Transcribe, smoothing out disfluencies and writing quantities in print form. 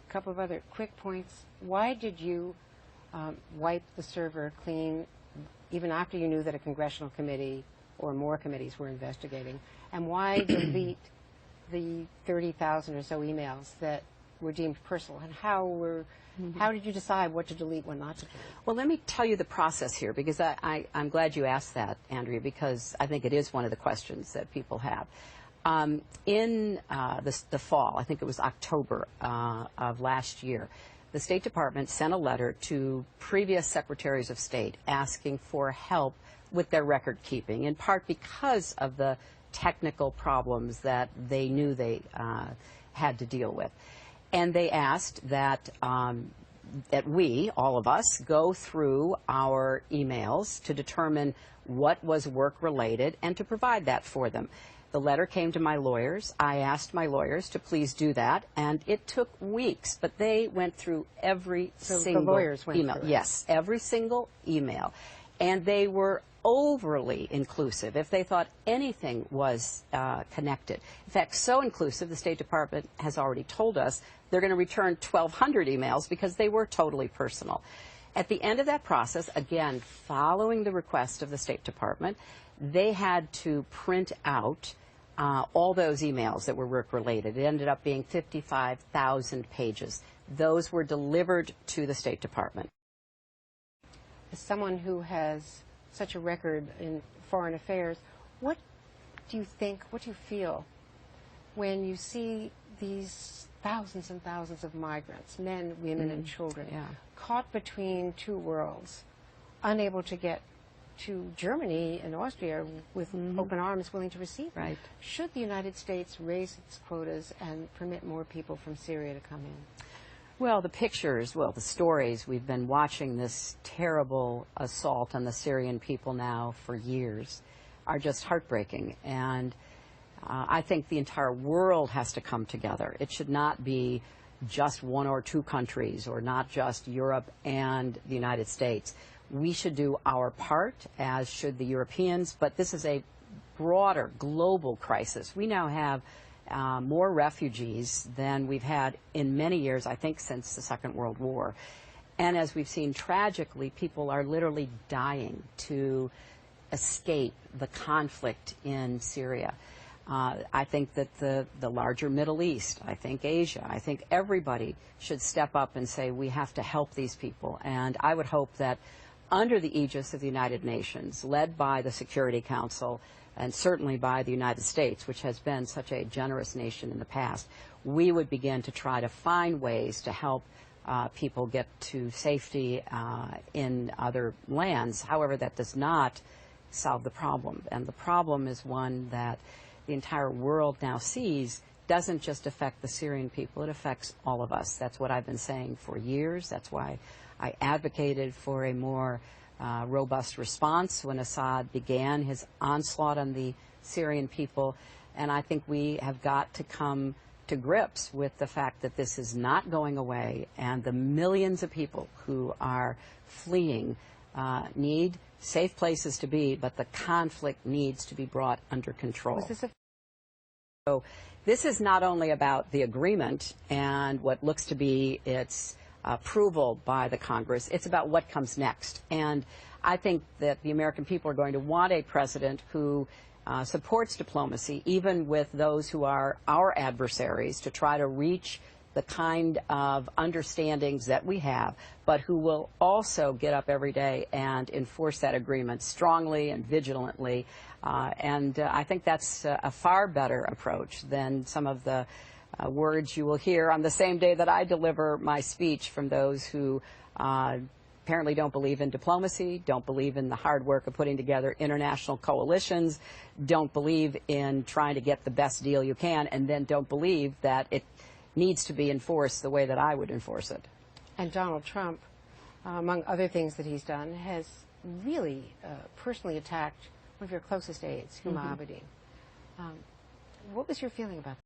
a couple of other quick points. Why did you wipe the server clean even after you knew that a congressional committee or more committees were investigating? And why delete the 30,000 or so emails that were deemed personal? And how did you decide what to delete, what not to delete? Well, let me tell you the process here, because I'm glad you asked that, Andrea, because I think it is one of the questions that people have. In the fall, I think it was October of last year, the State Department sent a letter to previous secretaries of state asking for help with their record keeping, in part because of the technical problems that they knew they had to deal with. And they asked that we, all of us, go through our emails to determine what was work-related and to provide that for them. The letter came to my lawyers. I asked my lawyers to please do that, and it took weeks, but they went through every single the lawyers went email. Through it. Yes, every single email. And they were overly inclusive if they thought anything was connected. In fact, so inclusive, the State Department has already told us they're going to return 1,200 emails because they were totally personal. At the end of that process, again, following the request of the State Department, they had to print out all those emails that were work-related. It ended up being 55,000 pages. Those were delivered to the State Department. As someone who has such a record in foreign affairs, what do you think, what do you feel when you see these thousands and thousands of migrants, men, women, and children, caught between two worlds, unable to get to Germany and Austria with open arms willing to receive them? Right. Should the United States raise its quotas and permit more people from Syria to come in? Well, the pictures, the stories, we've been watching this terrible assault on the Syrian people now for years, are just heartbreaking. And I think the entire world has to come together. It should not be just one or two countries, or not just Europe and the United States. We should do our part, as should the Europeans, but this is a broader global crisis. We now have more refugees than we've had in many years, I think, since the Second World War. And as we've seen, tragically, people are literally dying to escape the conflict in Syria. I think that the larger Middle East, I think Asia, I think everybody should step up and say we have to help these people. And I would hope that under the aegis of the United Nations, led by the Security Council, and certainly by the United States, which has been such a generous nation in the past, we would begin to try to find ways to help people get to safety in other lands. However, that does not solve the problem. And the problem is one that the entire world now sees doesn't just affect the Syrian people, it affects all of us. That's what I've been saying for years. That's why I advocated for a more robust response when Assad began his onslaught on the Syrian people. And I think we have got to come to grips with the fact that this is not going away, and the millions of people who are fleeing need safe places to be, but the conflict needs to be brought under control. So this is not only about the agreement and what looks to be its approval by the Congress, it's about what comes next. And I think that the American people are going to want a president who supports diplomacy, even with those who are our adversaries, to try to reach the kind of understandings that we have, but who will also get up every day and enforce that agreement strongly and vigilantly. And I think that's a far better approach than some of the words you will hear on the same day that I deliver my speech from those who apparently don't believe in diplomacy, don't believe in the hard work of putting together international coalitions, don't believe in trying to get the best deal you can, and then don't believe that it needs to be enforced the way that I would enforce it. And Donald Trump, among other things that he's done, has really personally attacked one of your closest aides, Huma Abedin. What was your feeling about that?